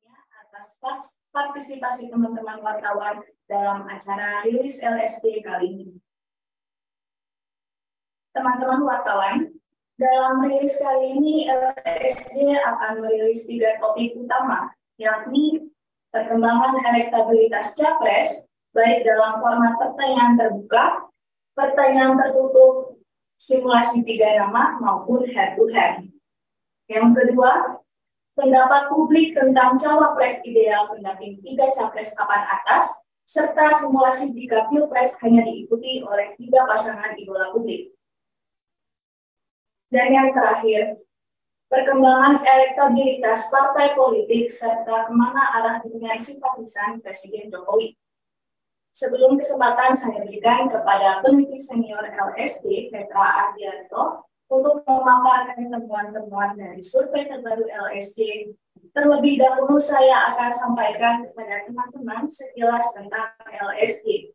atas partisipasi teman-teman wartawan dalam acara rilis LSD kali ini. Teman-teman wartawan, dalam rilis kali ini LSD akan merilis 3 topik utama, yakni perkembangan elektabilitas capres, baik dalam format pertanyaan terbuka, pertanyaan tertutup, simulasi 3 nama, maupun head-to-head. Yang kedua, pendapat publik tentang cawapres ideal pendamping 3 capres papan atas, serta simulasi jika pilpres hanya diikuti oleh 3 pasangan idola publik. Dan yang terakhir, perkembangan elektabilitas partai politik serta kemana arah dukungan simpatisan Presiden Jokowi. Sebelum kesempatan saya berikan kepada peneliti senior LSD, Petra Ardianto, untuk memaparkan temuan-temuan dari survei terbaru LSD. Terlebih dahulu saya akan sampaikan kepada teman-teman sekilas tentang LSD.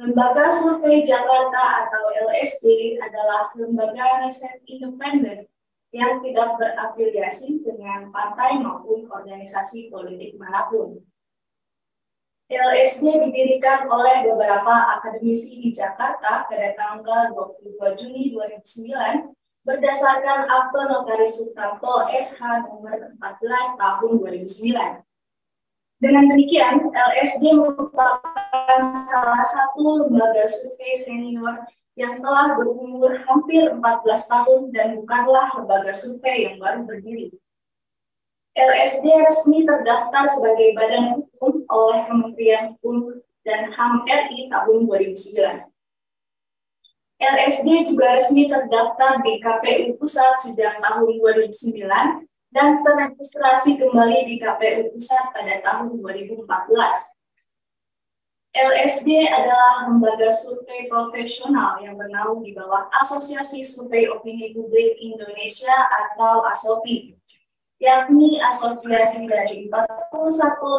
Lembaga Survei Jakarta atau LSD adalah lembaga riset independen yang tidak berafiliasi dengan partai maupun organisasi politik manapun. LSD didirikan oleh beberapa akademisi di Jakarta pada tanggal 22 Juni 2009 berdasarkan Akte Notaris Suprapto SH nomor 14 tahun 2009. Dengan demikian, LSD merupakan salah satu lembaga survei senior yang telah berumur hampir 14 tahun dan bukanlah lembaga survei yang baru berdiri. LSD resmi terdaftar sebagai badan hukum oleh Kementerian Hukum dan HAM RI tahun 2009. LSD juga resmi terdaftar di KPU Pusat sejak tahun 2009 dan teregistrasi kembali di KPU Pusat pada tahun 2014. LSD adalah lembaga survei profesional yang bernaung di bawah Asosiasi Survei Opini Publik Indonesia atau ASOPI, yakni asosiasi dari 41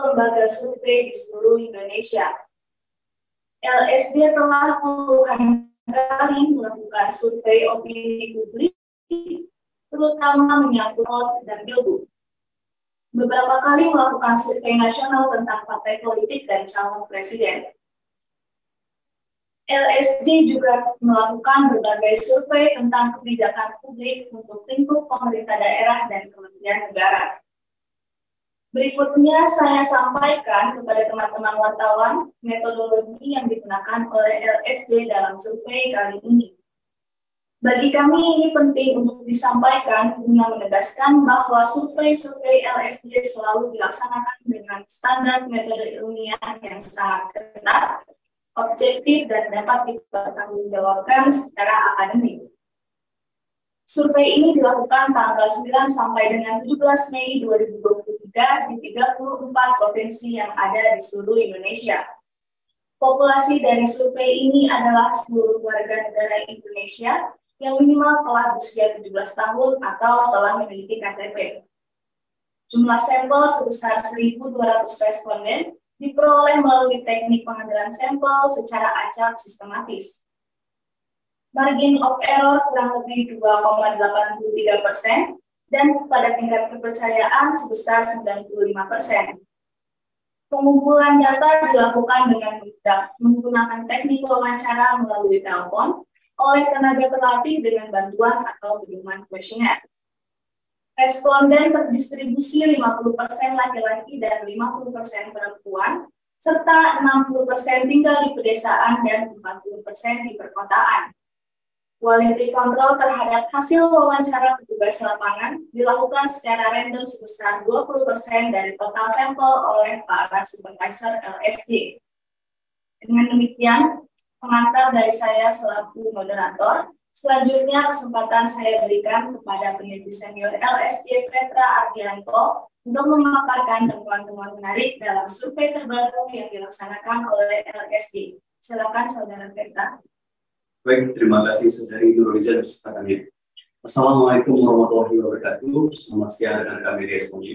lembaga survei di seluruh Indonesia. LSD telah puluhan kali melakukan survei opini publik, terutama menyangkut dan pilgub. Beberapa kali melakukan survei nasional tentang partai politik dan calon presiden. LSD juga melakukan berbagai survei tentang kebijakan publik untuk lingkup pemerintah daerah dan kementerian negara. Berikutnya saya sampaikan kepada teman-teman wartawan metodologi yang digunakan oleh LSD dalam survei kali ini. Bagi kami ini penting untuk disampaikan guna menegaskan bahwa survei-survei LSD selalu dilaksanakan dengan standar metode ilmiah yang sangat ketat, objektif, dan dapat dipertanggungjawabkan secara akademik. Survei ini dilakukan tanggal 9 sampai dengan 17 Mei 2023 di 34 provinsi yang ada di seluruh Indonesia. Populasi dari survei ini adalah seluruh warga negara Indonesia yang minimal telah berusia 17 tahun atau telah memiliki KTP. Jumlah sampel sebesar 1.200 responden diperoleh melalui teknik pengambilan sampel secara acak sistematis. Margin of error kurang lebih 2,83% dan pada tingkat kepercayaan sebesar 95%. Pengumpulan data dilakukan dengan menggunakan teknik wawancara melalui telepon oleh tenaga terlatih dengan bantuan atau pedoman kuesioner. Responden terdistribusi 50% laki-laki dan 50% perempuan, serta 60% tinggal di pedesaan dan 40% di perkotaan. Quality control terhadap hasil wawancara petugas lapangan dilakukan secara random sebesar 20% dari total sampel oleh para supervisor LSD. Dengan demikian, pengantar dari saya selaku moderator. Selanjutnya kesempatan saya berikan kepada peneliti senior LSD Petra Ardianto untuk memaparkan temuan-temuan menarik dalam survei terbaru yang dilaksanakan oleh LSD. Silakan Saudara Petra. Baik, terima kasih Saudari Nurliza beserta kami. Assalamualaikum warahmatullahi wabarakatuh. Selamat siang dengan kami di Esponji.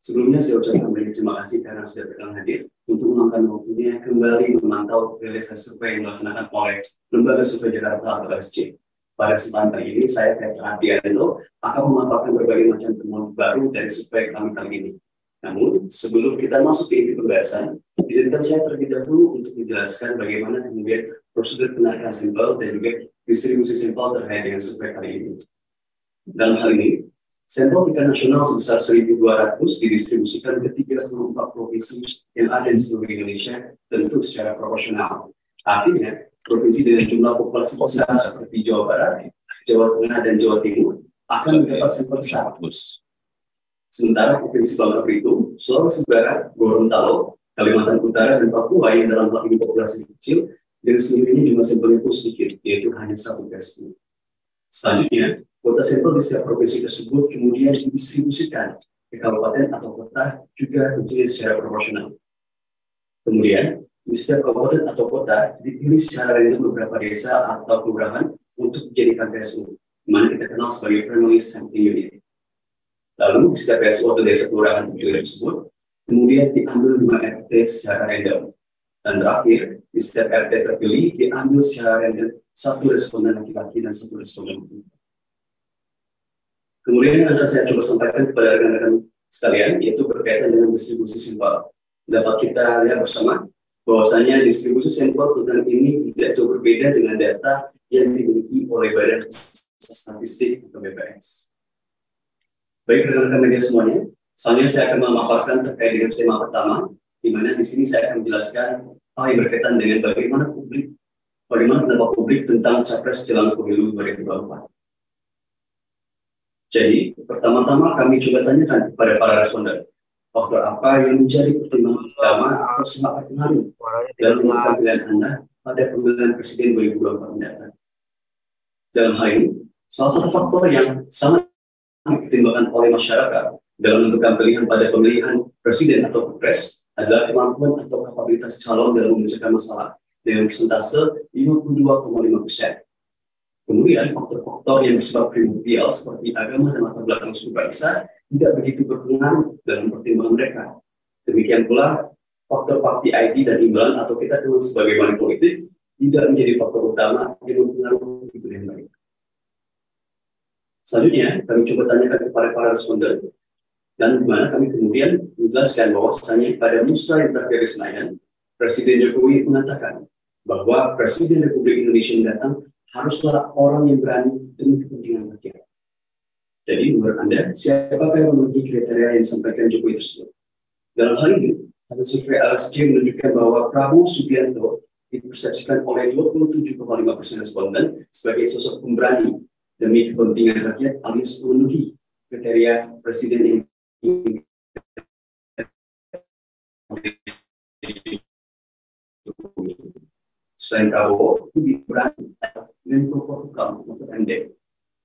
Sebelumnya saya ucapkan banyak terima kasih karena sudah berkenan hadir untuk meluangkan waktunya kembali memantau rilis survei yang dilaksanakan oleh Lembaga Survei Jakarta atau LSJ. Pada kesempatan kali ini, saya Petra Ardianto akan memaparkan berbagai macam temuan baru dari survei kami kali ini. Namun, sebelum kita masuk ke inti pembahasan, izinkan saya terlebih dahulu untuk menjelaskan bagaimana kemudian prosedur penarikan sampel dan juga distribusi sampel terkait dengan survei kali ini. Dalam hal ini, sampel tingkat nasional sebesar 1.200 didistribusikan ke 34 provinsi yang ada di seluruh Indonesia, tentu secara proporsional. Artinya, provinsi dengan jumlah populasi besar seperti Jawa Barat, Jawa Tengah, dan Jawa Timur akan mendapat sampel besar. Sementara Provinsi Bangka Belitung, Sulawesi Barat, Gorontalo, Kalimantan Utara, dan Papua yang dalam hal ini populasi kecil, dengan sendirinya jumlah sampelnya pun sedikit, yaitu hanya 1/10. Selanjutnya, kuota sampel di setiap provinsi tersebut kemudian didistribusikan ke kabupaten atau kota juga tentunya secara proporsional. Kemudian, di setiap kabupaten atau kota dipilih secara random beberapa desa atau kelurahan untuk dijadikan PSU, di mana kita kenal sebagai Primary Sampling Unit. Lalu, di setiap PSU atau desa kelurahan terpilih tersebut, kemudian diambil 5 RT secara random. Dan terakhir, di setiap RT terpilih diambil secara random 1 responden laki-laki dan 1 responden perempuan. Kemudian yang akan saya coba sampaikan kepada rekan-rekan sekalian, yaitu berkaitan dengan distribusi sampel. Dapat kita lihat bersama bahwasanya distribusi sampel tentang ini tidak jauh berbeda dengan data yang dimiliki oleh Badan Pusat Statistik atau BPS. Baik rekan-rekan media semuanya, selanjutnya saya akan memaparkan terkait dengan tema pertama, di mana di sini saya akan menjelaskan hal yang berkaitan dengan bagaimana pendapat publik tentang capres jelang pemilu 2024. Jadi, pertama-tama kami coba tanyakan kepada para responden, faktor apa yang menjadi pertimbangan utama atau sangat berpengaruh dalam menentukan pilihan Anda pada pemilihan presiden 2024 mendatang. Dalam hal ini, salah satu faktor yang sangat dipertimbangkan oleh masyarakat dalam menentukan pilihan pada pemilihan presiden atau pilpres adalah kemampuan atau kapabilitas calon dalam memecahkan masalah dengan persentase 52,5%. Kemudian faktor-faktor yang bersifat primordial seperti agama dan latar belakang suku bangsa tidak begitu berpengaruh dalam pertimbangan mereka. Demikian pula faktor party ID dan imbalan atau kita kenal sebagai money politik tidak menjadi faktor utama yang mempengaruhi pilihan mereka. Selanjutnya, kami coba tanyakan kepada para responden, dan di mana kami kemudian menjelaskan bahwasanya pada musrah yang terakhir di Senayan, Presiden Jokowi mengatakan bahwa Presiden Republik Indonesia mendatang haruslah orang yang berani demi kepentingan rakyat. Jadi, menurut Anda, siapakah yang memenuhi kriteria yang disampaikan Jokowi tersebut? Dalam hal ini, hasil survei LSC menunjukkan bahwa Prabowo Subianto dipersepsikan oleh 27,5% responden sebagai sosok pemberani demi kepentingan rakyat alias memenuhi kriteria presiden yang selain Prabowo, lebih berani dengan Mahfud Mahfud MD.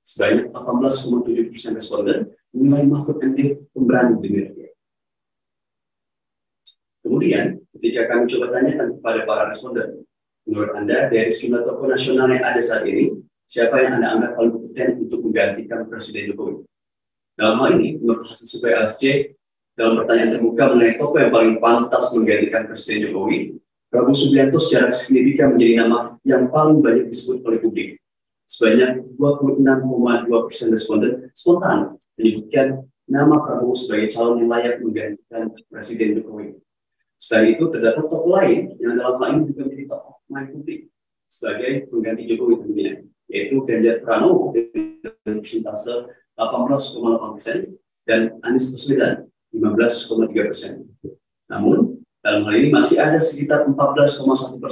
Sebanyak 18,7% responden menilai Mahfud MD pemberani demi rakyat. Kemudian, ketika kami coba tanyakan kepada para responden, menurut Anda dari sejumlah tokoh nasional yang ada saat ini, siapa yang Anda anggap paling kompeten untuk menggantikan Presiden Jokowi? Dalam hal ini, menurut hasil survei LSC, dalam pertanyaan terbuka mengenai tokoh yang paling pantas menggantikan Presiden Jokowi, Prabowo Subianto secara signifikan menjadi nama yang paling banyak disebut oleh publik. Sebanyak 26,2% responden spontan menyebutkan nama Prabowo sebagai calon yang layak menggantikan Presiden Jokowi. Selain itu, terdapat tokoh lain yang dalam hal ini juga menjadi tokoh main publik sebagai pengganti Jokowi tentunya, yaitu Ganjar Pranowo dengan persentase 18,8% dan Anies Baswedan 15,3%. Namun, dalam hal ini masih ada sekitar 14,1%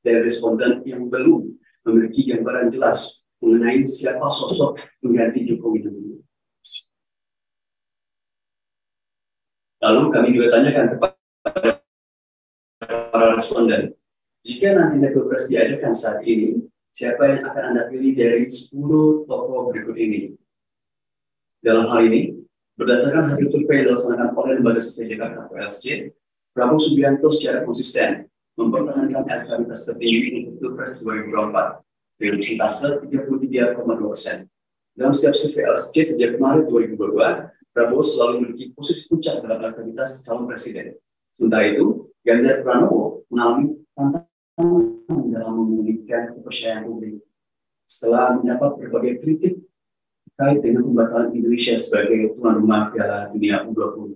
dari responden yang belum memiliki gambaran jelas mengenai siapa sosok pengganti Jokowi tentunya. Lalu kami juga tanyakan kepada para responden, jika nanti Pilpres diadakan saat ini, siapa yang akan Anda pilih dari 10 tokoh berikut ini? Dalam hal ini, berdasarkan hasil survei yang dilaksanakan oleh Lembaga Survei Jakarta atau LSC, Prabowo Subianto secara konsisten mempertahankan elektabilitas tertinggi untuk Pilpres 2024 dengan persentase 33,2%. Dalam setiap survei LSC sejak Maret 2022, Prabowo selalu memiliki posisi puncak dalam elektabilitas calon presiden. Sementara itu, Ganjar Pranowo mengalami tantangan dalam memulihkan kepercayaan publik setelah mendapat berbagai kritik terkait dengan pembatalan Indonesia sebagai tuan rumah Piala Dunia U20.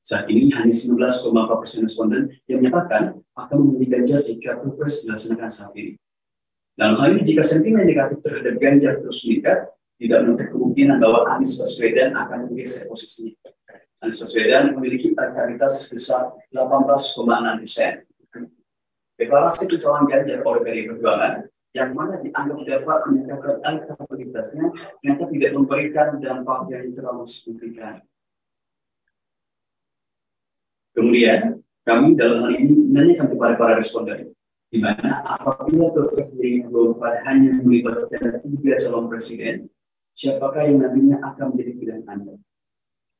Saat ini hanya 19,4% responden yang menyatakan akan memilih Ganjar jika Pilpres dilaksanakan saat ini. Dalam hal ini, jika sentimen negatif terhadap Ganjar terus meningkat, tidak menutup kemungkinan bahwa Anies Baswedan akan menggeser posisinya. Anies Baswedan memiliki elektabilitas sebesar 18,6%. Deklarasi pencalonan Ganjar oleh PDI Perjuangan yang mana dianggap dapat meningkatkan elektabilitasnya, ternyata tidak memberikan dampak yang terlalu signifikan. Kemudian, kami dalam hal ini menanyakan kepada para responden, di mana apabila Pilpres 2024 hanya melibatkan 3 calon presiden, siapakah yang nantinya akan menjadi pilihan Anda?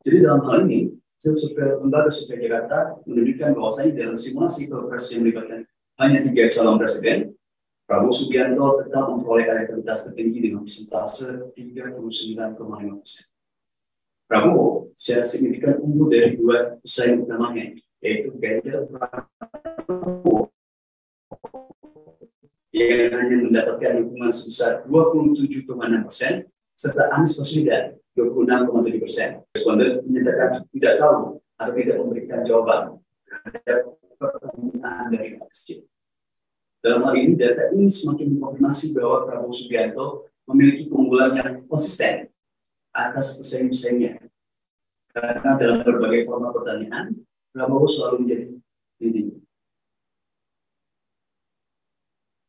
Jadi dalam hal ini, Lembaga Survei Jakarta menunjukkan bahwasanya dalam simulasi Pilpres yang melibatkan hanya 3 calon presiden, Prabowo Subianto tetap memperoleh elektabilitas tertinggi dengan persentase 39,5%. Prabowo secara signifikan unggul dari 2 pesaing utamanya, yaitu Ganjar Pranowo yang hanya mendapatkan dukungan sebesar 27,6%, serta Anies Baswedan 26,7%. Responden menyatakan tidak tahu atau tidak memberikan jawaban terhadap pertanyaan dari ASJ. Dalam hal ini, data ini semakin mengkonfirmasi bahwa Prabowo Subianto memiliki keunggulan yang konsisten atas pesaing-pesaingnya. Karena dalam berbagai format pertanyaan, Prabowo selalu menjadi leading.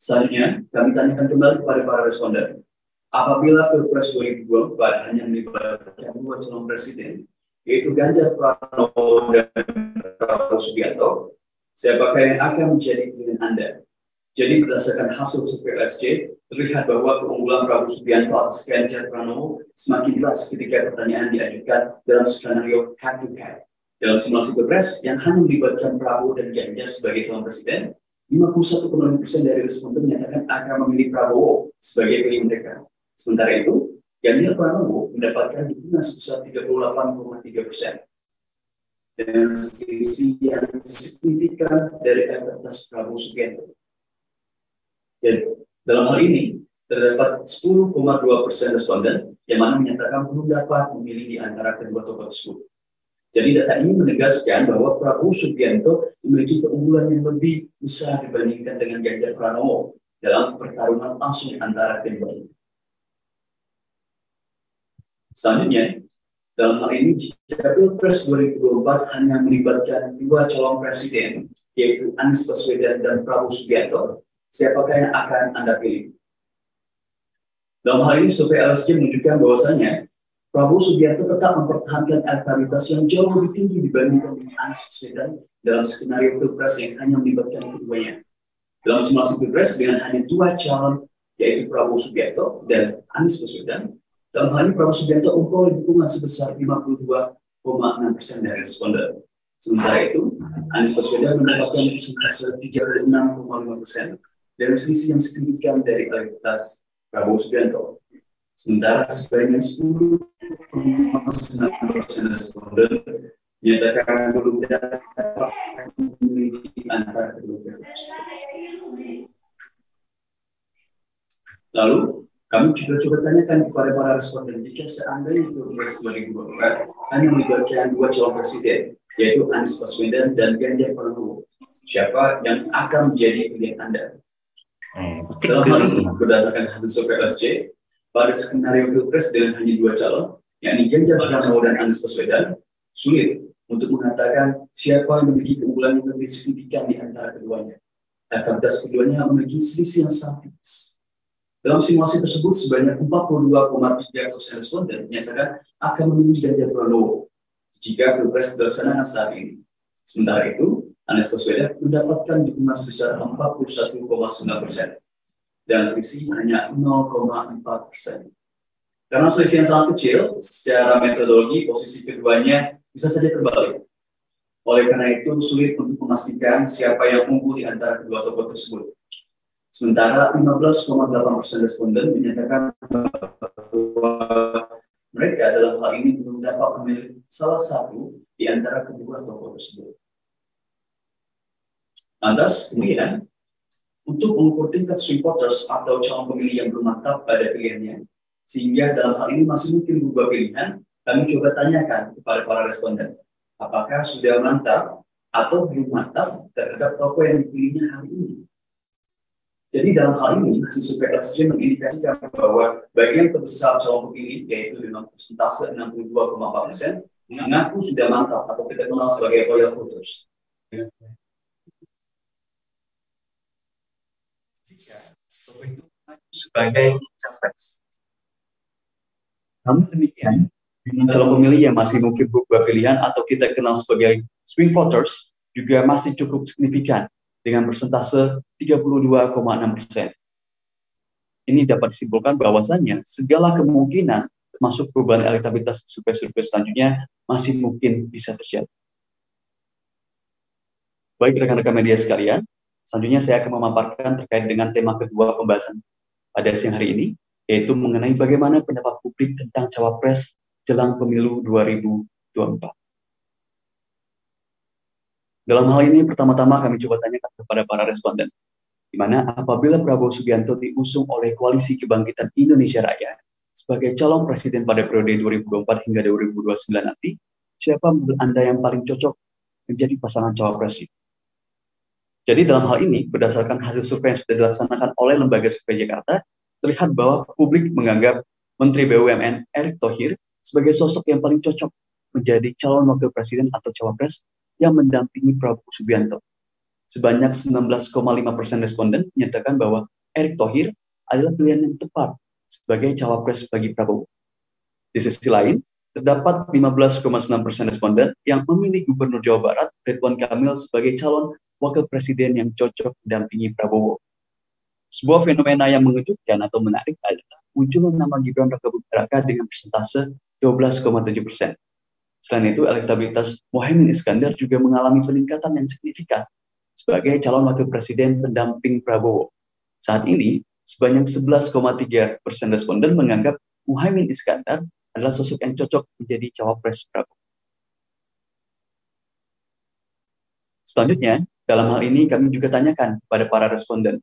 Selanjutnya, kami tanyakan kembali kepada para responden. Apabila Pilpres 2024 hanya melibatkan 2 calon presiden, yaitu Ganjar Pranowo dan Prabowo Subianto, siapakah yang akan menjadi pilihan Anda? Jadi berdasarkan hasil survei LSC, terlihat bahwa keunggulan Prabowo Subianto atas Ganjar Pranowo semakin jelas ketika pertanyaan diajukan dalam skenario head-to-head. Dalam simulasi Pilpres yang hanya melibatkan Prabowo dan Ganjar sebagai calon presiden, 51,6% dari responden menyatakan akan memilih Prabowo sebagai pilihan mereka. Sementara itu, Ganjar Pranowo mendapatkan dukungan sebesar 38,3%. Dengan selisih yang signifikan dari elektabilitas Prabowo Subianto. Jadi, dalam hal ini, terdapat 10,2% responden yang mana menyatakan belum dapat memilih di antara kedua tokoh tersebut. Jadi data ini menegaskan bahwa Prabowo Subianto memiliki keunggulan yang lebih besar dibandingkan dengan Ganjar Pranowo dalam pertarungan langsung antara keduanya. Selanjutnya, dalam hal ini, jika Pilpres 2024 hanya melibatkan 2 calon presiden, yaitu Anies Baswedan dan Prabowo Subianto, siapakah yang akan Anda pilih? Dalam hal ini, survei LSC menunjukkan bahwasanya Prabowo Subianto tetap mempertahankan elektabilitas yang jauh lebih tinggi dibandingkan dengan Anies Baswedan dalam skenario Pilpres yang hanya melibatkan keduanya. Dalam simulasi Pilpres dengan hanya 2 calon, yaitu Prabowo Subianto dan Anies Baswedan, dalam hal ini Prabowo Subianto memperoleh dukungan sebesar 52,6% dari responden. Sementara itu, Anies Baswedan mendapatkan persentase 36,5% dari selisih yang signifikan dari elektabilitas Prabowo Subianto. Sementara sebanyak 10,9% responden menyatakan belum dapat memilih antara kedua tersebut. Lalu, kami juga coba tanyakan kepada para responden jika seandainya Pilpres 2024 hanya melibatkan 2 calon presiden, yaitu Anies Baswedan dan Ganjar Pranowo, siapa yang akan menjadi pilihan Anda? Dalam hal ini, berdasarkan hasil survei LSC, pada skenario Pilpres dengan hanya 2 calon, yakni Ganjar Pranowo dan Anies Baswedan, sulit untuk mengatakan siapa yang memiliki keunggulan yang lebih signifikan di antara keduanya. Elektabilitas keduanya memiliki selisih yang sangat tipis. Dalam simulasi tersebut, sebanyak 42,3% responden menyatakan akan memilih Ganjar Pranowo jika Pilpres dilaksanakan saat ini. Sementara itu, Anies Baswedan mendapatkan dukungan sebesar 41,9%. Dan selisih hanya 0,4%. Karena selisih yang sangat kecil, secara metodologi posisi keduanya bisa saja terbalik. Oleh karena itu, sulit untuk memastikan siapa yang unggul di antara kedua tokoh tersebut. Sementara 15,8% responden menyatakan bahwa mereka dalam hal ini belum dapat memilih salah satu di antara kedua tokoh tersebut. Lantas, kemudian, untuk mengukur tingkat swing voters atau calon pemilih yang belum mantap pada pilihannya, sehingga dalam hal ini masih mungkin berubah pilihan, kami coba tanyakan kepada para responden, Apakah sudah mantap atau belum mantap terhadap tokoh yang dipilihnya hari ini? Jadi dalam hal ini, hasil survei LSJ mengindikasikan bahwa bagian terbesar calon pemilih, yaitu dengan persentase 62,4%, mengaku sudah mantap atau kita kenal sebagai loyal voters. Sebagai capres. Namun demikian, dengan calon pemilih yang masih mungkin berubah pilihan atau kita kenal sebagai swing voters juga masih cukup signifikan dengan persentase 32,6%. Ini dapat disimpulkan bahwasannya segala kemungkinan termasuk perubahan elektabilitas survei-survei selanjutnya masih mungkin bisa terjadi. Baik rekan-rekan media sekalian, selanjutnya saya akan memaparkan terkait dengan tema kedua pembahasan pada siang hari ini, yaitu mengenai bagaimana pendapat publik tentang cawapres jelang pemilu 2024. Dalam hal ini, pertama-tama kami coba tanyakan kepada para responden, di mana apabila Prabowo Subianto diusung oleh Koalisi Kebangkitan Indonesia Raya sebagai calon presiden pada periode 2024 hingga 2029 nanti, siapa menurut Anda yang paling cocok menjadi pasangan cawapres itu? Jadi dalam hal ini, berdasarkan hasil survei yang sudah dilaksanakan oleh Lembaga Survei Jakarta, terlihat bahwa publik menganggap Menteri BUMN Erick Thohir sebagai sosok yang paling cocok menjadi calon wakil presiden atau cawapres yang mendampingi Prabowo Subianto. Sebanyak 19,5% responden menyatakan bahwa Erick Thohir adalah pilihan yang tepat sebagai cawapres bagi Prabowo. Di sisi lain, terdapat 15,9% responden yang memilih Gubernur Jawa Barat Ridwan Kamil sebagai calon wakil presiden yang cocok mendampingi Prabowo. Sebuah fenomena yang mengejutkan atau menarik adalah munculnya nama Gibran Rakabuming Raka dengan persentase 12,7%. Selain itu, elektabilitas Muhaimin Iskandar juga mengalami peningkatan yang signifikan sebagai calon wakil presiden pendamping Prabowo. Saat ini, sebanyak 11,3% responden menganggap Muhaimin Iskandar adalah sosok yang cocok menjadi cawapres Prabowo. Selanjutnya, dalam hal ini kami juga tanyakan pada para responden,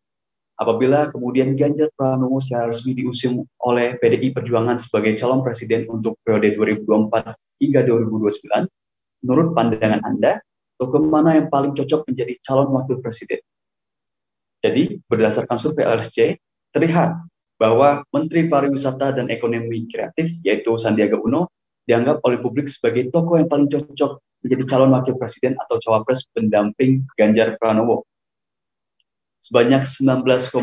apabila kemudian Ganjar Pranowo secara resmi diusung oleh PDI Perjuangan sebagai calon presiden untuk periode 2024 hingga 2029, menurut pandangan Anda, tokoh mana yang paling cocok menjadi calon wakil presiden? Jadi, berdasarkan survei LSJ, terlihat bahwa Menteri Pariwisata dan Ekonomi Kreatif, yaitu Sandiaga Uno, dianggap oleh publik sebagai tokoh yang paling cocok menjadi calon wakil presiden atau cawapres pendamping Ganjar Pranowo. Sebanyak 19,5%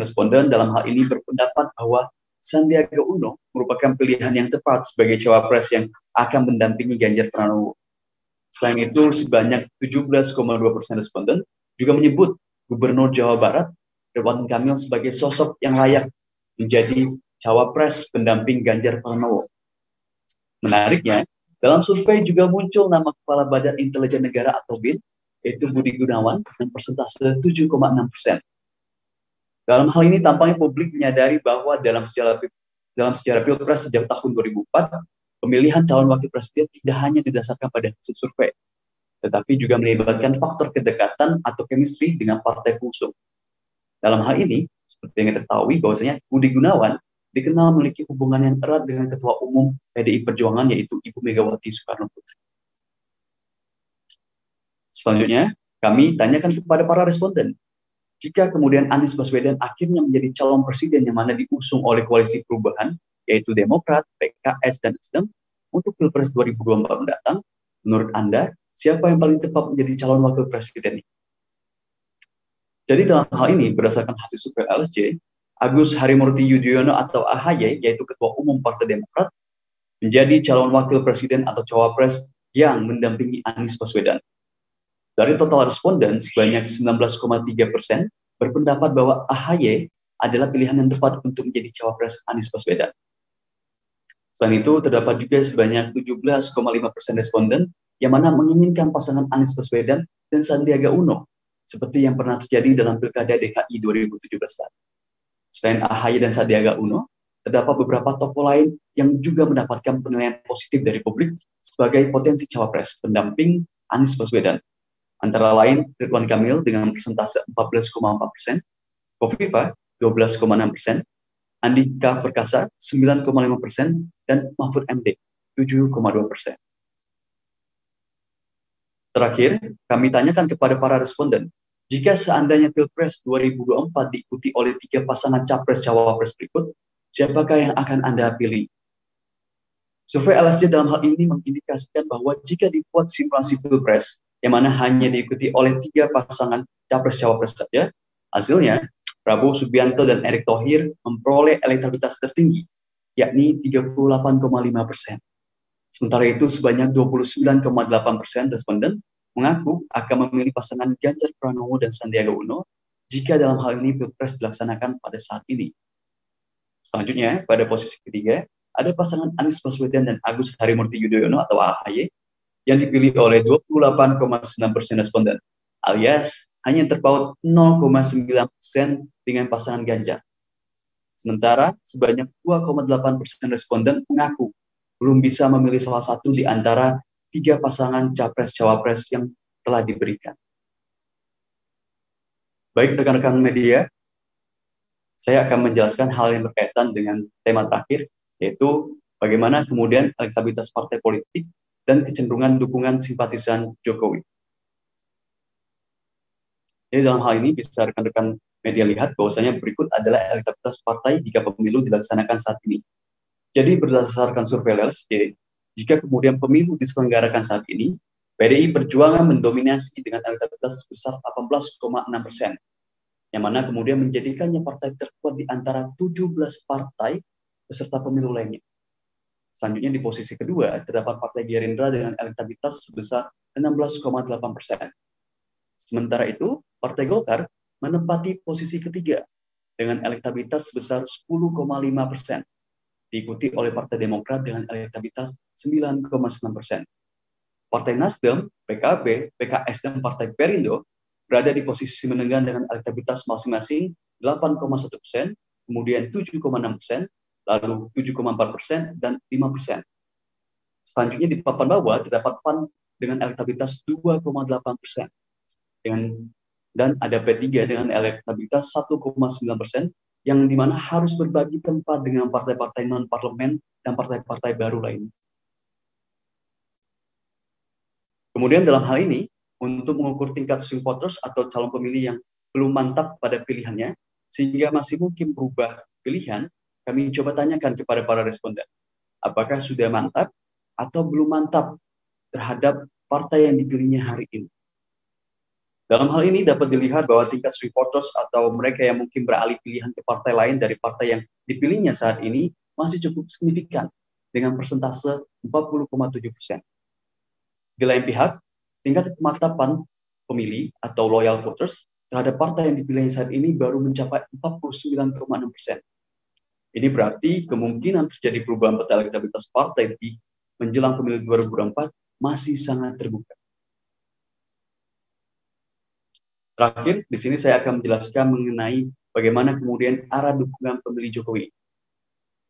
responden dalam hal ini berpendapat bahwa Sandiaga Uno merupakan pilihan yang tepat sebagai cawapres yang akan mendampingi Ganjar Pranowo. Selain itu, sebanyak 17,2% responden juga menyebut Gubernur Jawa Barat Ridwan Kamil sebagai sosok yang layak menjadi cawapres pendamping Ganjar Pranowo. Menariknya, dalam survei juga muncul nama Kepala Badan Intelijen Negara atau BIN, yaitu Budi Gunawan dengan persentase 7,6%. Dalam hal ini tampaknya publik menyadari bahwa dalam sejarah Pilpres sejak tahun 2004, pemilihan calon wakil presiden tidak hanya didasarkan pada hasil survei, tetapi juga melibatkan faktor kedekatan atau chemistry dengan partai pengusung. Dalam hal ini, seperti yang kita ketahui bahwasanya Budi Gunawan dikenal memiliki hubungan yang erat dengan Ketua Umum PDI Perjuangan, yaitu Ibu Megawati Soekarno Putri. Selanjutnya, kami tanyakan kepada para responden, jika kemudian Anies Baswedan akhirnya menjadi calon presiden yang mana diusung oleh koalisi perubahan, yaitu Demokrat, PKS, dan Nasdem, untuk Pilpres 2024 mendatang, menurut Anda, siapa yang paling tepat menjadi calon wakil presiden? Jadi dalam hal ini, berdasarkan hasil survei LSJ, Agus Harimurti Yudhoyono atau AHY, yaitu Ketua Umum Partai Demokrat, menjadi calon wakil presiden atau cawapres yang mendampingi Anies Baswedan. Dari total responden, sebanyak 19,3% berpendapat bahwa AHY adalah pilihan yang tepat untuk menjadi cawapres Anies Baswedan. Selain itu, terdapat juga sebanyak 17,5% responden yang mana menginginkan pasangan Anies Baswedan dan Sandiaga Uno, seperti yang pernah terjadi dalam Pilkada DKI 2017 tadi. Selain AHY dan Sandiaga Uno, terdapat beberapa tokoh lain yang juga mendapatkan penilaian positif dari publik sebagai potensi cawapres pendamping Anies Baswedan. Antara lain Ridwan Kamil dengan persentase 14,4%, Kofifa 12,6%, Andika Perkasa 9,5%, dan Mahfud MD 7,2%. Terakhir, kami tanyakan kepada para responden, jika seandainya Pilpres 2024 diikuti oleh 3 pasangan capres-cawapres berikut, siapakah yang akan Anda pilih? Survei LSJ dalam hal ini mengindikasikan bahwa jika dibuat simulasi Pilpres, yang mana hanya diikuti oleh 3 pasangan capres-cawapres saja, hasilnya Prabowo Subianto dan Erick Thohir memperoleh elektabilitas tertinggi, yakni 38,5%. Sementara itu, sebanyak 29,8% responden mengaku akan memilih pasangan Ganjar Pranowo dan Sandiaga Uno jika dalam hal ini Pilpres dilaksanakan pada saat ini. Selanjutnya, pada posisi ketiga, ada pasangan Anies Baswedan dan Agus Harimurti Yudhoyono atau AHY yang dipilih oleh 28,9% responden, alias hanya terpaut 0,9% dengan pasangan Ganjar. Sementara, sebanyak 2,8% responden mengaku belum bisa memilih salah satu di antara 3 pasangan capres-cawapres yang telah diberikan. Baik rekan-rekan media, saya akan menjelaskan hal yang berkaitan dengan tema terakhir, yaitu bagaimana kemudian elektabilitas partai politik dan kecenderungan dukungan simpatisan Jokowi. Jadi dalam hal ini bisa rekan-rekan media lihat bahwasanya berikut adalah elektabilitas partai jika pemilu dilaksanakan saat ini. Jadi berdasarkan survei LSJ, jika kemudian pemilu diselenggarakan saat ini, PDI Perjuangan mendominasi dengan elektabilitas sebesar 18,6%, yang mana kemudian menjadikannya partai terkuat di antara 17 partai peserta pemilu lainnya. Selanjutnya di posisi kedua, terdapat Partai Gerindra dengan elektabilitas sebesar 16,8%. Sementara itu, Partai Golkar menempati posisi ketiga dengan elektabilitas sebesar 10,5%. Diikuti oleh Partai Demokrat dengan elektabilitas 9,9%. Partai Nasdem, PKB, PKS, dan Partai Perindo berada di posisi menengah dengan elektabilitas masing-masing 8,1%, kemudian 7,6%, lalu 7,4%, dan 5%. Selanjutnya di papan bawah terdapat PAN dengan elektabilitas 2,8%. Dan ada P3 dengan elektabilitas 1,9%, yang dimana harus berbagi tempat dengan partai-partai non-parlemen dan partai-partai baru lain. Kemudian dalam hal ini, untuk mengukur tingkat swing voters atau calon pemilih yang belum mantap pada pilihannya, sehingga masih mungkin berubah pilihan, kami coba tanyakan kepada para responden, apakah sudah mantap atau belum mantap terhadap partai yang dipilihnya hari ini. Dalam hal ini dapat dilihat bahwa tingkat swing voters atau mereka yang mungkin beralih pilihan ke partai lain dari partai yang dipilihnya saat ini masih cukup signifikan dengan persentase 40,7%. Di lain pihak, tingkat kemantapan pemilih atau loyal voters terhadap partai yang dipilihnya saat ini baru mencapai 49,6%. Ini berarti kemungkinan terjadi perubahan peta elektabilitas partai di menjelang pemilu 2024 masih sangat terbuka. Terakhir, di sini saya akan menjelaskan mengenai bagaimana kemudian arah dukungan pemilih Jokowi.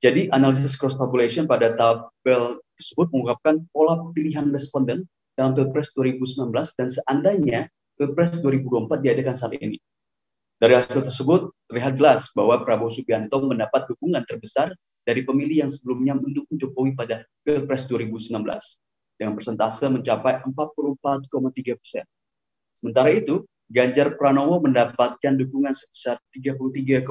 Jadi, analisis cross-population pada tabel tersebut mengungkapkan pola pilihan responden dalam Pilpres 2019 dan seandainya Pilpres 2024 diadakan saat ini. Dari hasil tersebut, terlihat jelas bahwa Prabowo Subianto mendapat dukungan terbesar dari pemilih yang sebelumnya mendukung Jokowi pada Pilpres 2019, dengan persentase mencapai 44,3%. Sementara itu, Ganjar Pranowo mendapatkan dukungan sebesar 33,2%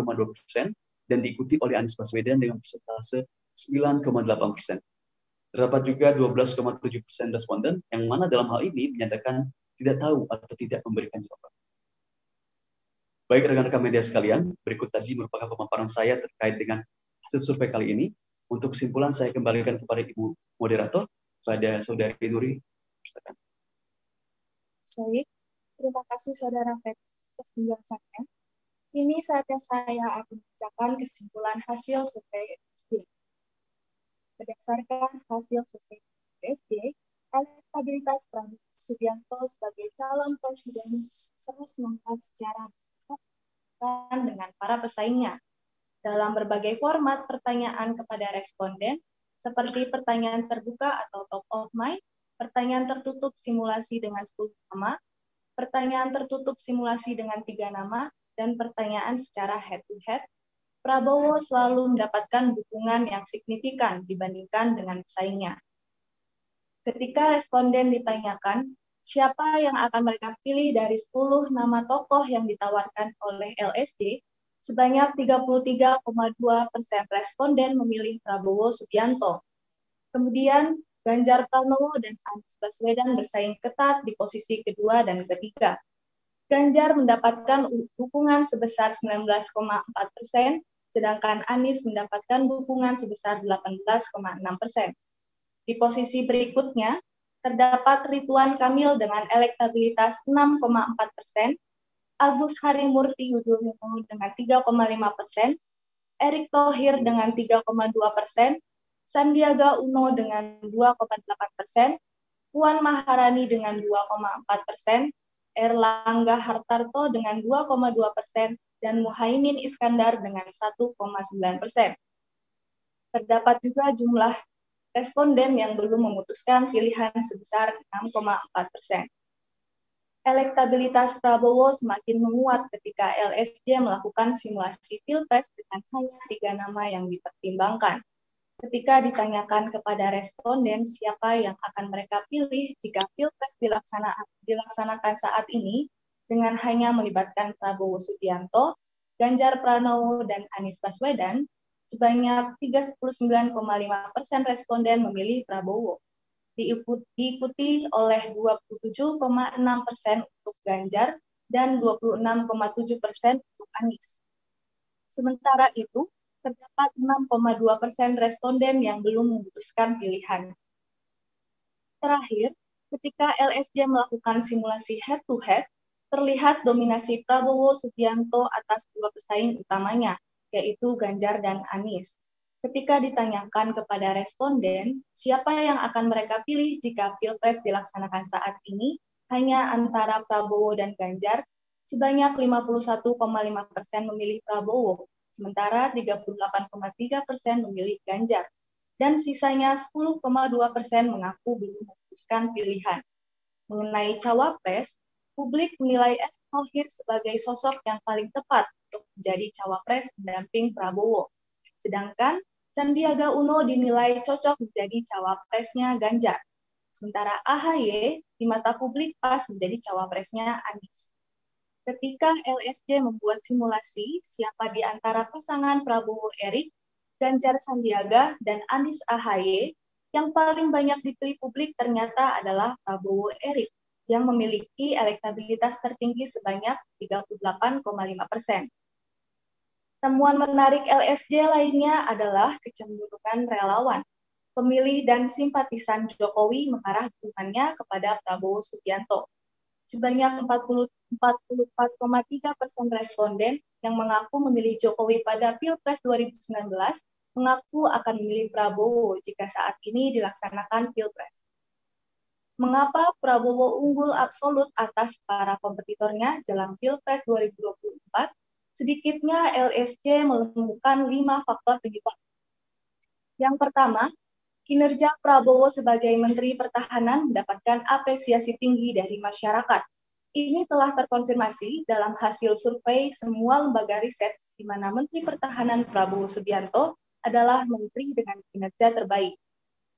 dan diikuti oleh Anies Baswedan dengan persentase 9,8%. Terdapat juga 12,7% responden yang mana dalam hal ini menyatakan tidak tahu atau tidak memberikan jawaban. Baik rekan-rekan media sekalian, berikut tadi merupakan pemaparan saya terkait dengan hasil survei kali ini. Untuk kesimpulan saya kembalikan kepada Ibu Moderator, pada Saudari Nuri. Baik. Terima kasih Saudara Fetri atas penjelasannya. Ini saatnya saya akan membacakan kesimpulan hasil survei LSJ. Berdasarkan hasil survei LSJ, elektabilitas Prabowo Subianto sebagai calon presiden terus menguat secara bersamaan dengan para pesaingnya. Dalam berbagai format pertanyaan kepada responden, seperti pertanyaan terbuka atau top of mind, pertanyaan tertutup simulasi dengan 10 nama, pertanyaan tertutup simulasi dengan 3 nama, dan pertanyaan secara head-to-head, Prabowo selalu mendapatkan dukungan yang signifikan dibandingkan dengan pesaingnya. Ketika responden ditanyakan, siapa yang akan mereka pilih dari 10 nama tokoh yang ditawarkan oleh LSJ, sebanyak 33,2% responden memilih Prabowo Subianto. Kemudian Ganjar Pranowo dan Anies Baswedan bersaing ketat di posisi kedua dan ketiga. Ganjar mendapatkan dukungan sebesar 19,4%, sedangkan Anies mendapatkan dukungan sebesar 18,6%. Di posisi berikutnya, terdapat Ridwan Kamil dengan elektabilitas 6,4%, Agus Harimurti Yudhoyono dengan 3,5%, Erick Thohir dengan 3,2%, Sandiaga Uno dengan 2,8%, Puan Maharani dengan 2,4%, Erlangga Hartarto dengan 2,2%, dan Muhaimin Iskandar dengan 1,9%. Terdapat juga jumlah responden yang belum memutuskan pilihan sebesar 6,4%. Elektabilitas Prabowo semakin menguat ketika LSJ melakukan simulasi Pilpres dengan hanya 3 nama yang dipertimbangkan. Ketika ditanyakan kepada responden siapa yang akan mereka pilih jika Pilpres dilaksanakan saat ini, dengan hanya melibatkan Prabowo Subianto, Ganjar Pranowo, dan Anies Baswedan, sebanyak 39,5% responden memilih Prabowo. Diikuti oleh 27,6% untuk Ganjar dan 26,7% untuk Anies. Sementara itu, terdapat 6,2% responden yang belum memutuskan pilihan. Terakhir, ketika LSJ melakukan simulasi head-to-head, terlihat dominasi Prabowo Subianto atas dua pesaing utamanya, yaitu Ganjar dan Anies. Ketika ditanyakan kepada responden, siapa yang akan mereka pilih jika Pilpres dilaksanakan saat ini, hanya antara Prabowo dan Ganjar, sebanyak 51,5% memilih Prabowo, sementara 38,3% memilih Ganjar, dan sisanya 10,2% mengaku belum memutuskan pilihan. Mengenai cawapres, publik menilai Erick Thohir sebagai sosok yang paling tepat untuk menjadi cawapres pendamping Prabowo. Sedangkan Sandiaga Uno dinilai cocok menjadi cawapresnya Ganjar. Sementara AHY di mata publik pas menjadi cawapresnya Anies. Ketika LSJ membuat simulasi siapa di antara pasangan Prabowo Erick, Ganjar Sandiaga, dan Anies AHY, yang paling banyak dipilih publik ternyata adalah Prabowo Erick, yang memiliki elektabilitas tertinggi sebanyak 38,5%. Temuan menarik LSJ lainnya adalah kecenderungan relawan. Pemilih dan simpatisan Jokowi mengarah dukungannya kepada Prabowo Subianto. Sebanyak 44,3% responden yang mengaku memilih Jokowi pada Pilpres 2019 mengaku akan memilih Prabowo jika saat ini dilaksanakan Pilpres. Mengapa Prabowo unggul absolut atas para kompetitornya jelang Pilpres 2024? Sedikitnya LSJ menemukan 5 faktor penyebab. Yang pertama, kinerja Prabowo sebagai Menteri Pertahanan mendapatkan apresiasi tinggi dari masyarakat. Ini telah terkonfirmasi dalam hasil survei semua lembaga riset di mana Menteri Pertahanan Prabowo Subianto adalah menteri dengan kinerja terbaik.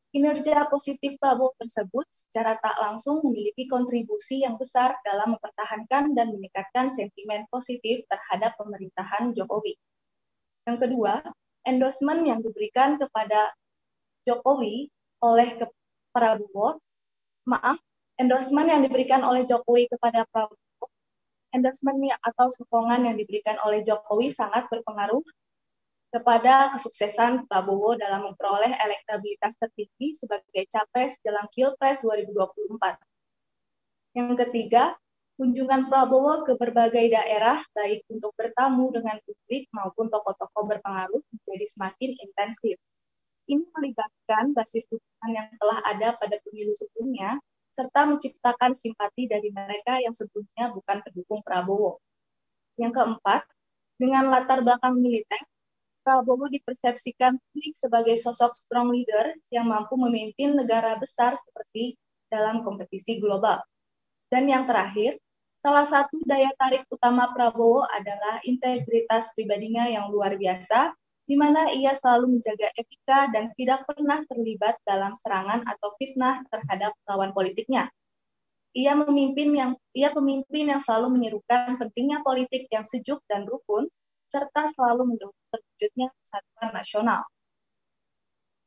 Kinerja positif Prabowo tersebut secara tak langsung memiliki kontribusi yang besar dalam mempertahankan dan meningkatkan sentimen positif terhadap pemerintahan Jokowi. Yang kedua, endorsement yang diberikan kepada Jokowi oleh Prabowo, endorsement yang diberikan oleh Jokowi kepada Prabowo, endorsement atau sokongan yang diberikan oleh Jokowi sangat berpengaruh kepada kesuksesan Prabowo dalam memperoleh elektabilitas tertinggi sebagai capres jelang Pilpres 2024. Yang ketiga, kunjungan Prabowo ke berbagai daerah, baik untuk bertamu dengan publik maupun tokoh-tokoh berpengaruh, menjadi semakin intensif. Ini melibatkan basis dukungan yang telah ada pada pemilu sebelumnya, serta menciptakan simpati dari mereka yang sebelumnya bukan pendukung Prabowo. Yang keempat, dengan latar belakang militer, Prabowo dipersepsikan publik sebagai sosok strong leader yang mampu memimpin negara besar seperti dalam kompetisi global. Dan yang terakhir, salah satu daya tarik utama Prabowo adalah integritas pribadinya yang luar biasa, di mana ia selalu menjaga etika dan tidak pernah terlibat dalam serangan atau fitnah terhadap lawan politiknya. Ia pemimpin yang selalu menyerukan pentingnya politik yang sejuk dan rukun, serta selalu mendukung terwujudnya kesatuan nasional.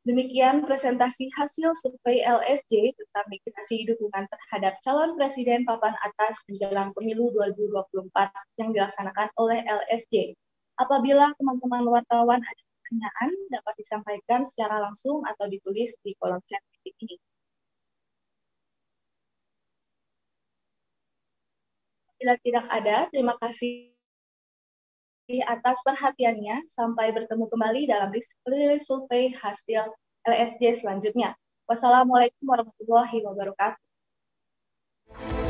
Demikian presentasi hasil survei LSJ tentang migrasi dukungan terhadap calon presiden papan atas menjelang pemilu 2024 yang dilaksanakan oleh LSJ. Apabila teman-teman wartawan ada pertanyaan, dapat disampaikan secara langsung atau ditulis di kolom chat ini. Bila tidak ada, terima kasih atas perhatiannya. Sampai bertemu kembali dalam rilis survei hasil LSJ selanjutnya. Wassalamualaikum warahmatullahi wabarakatuh.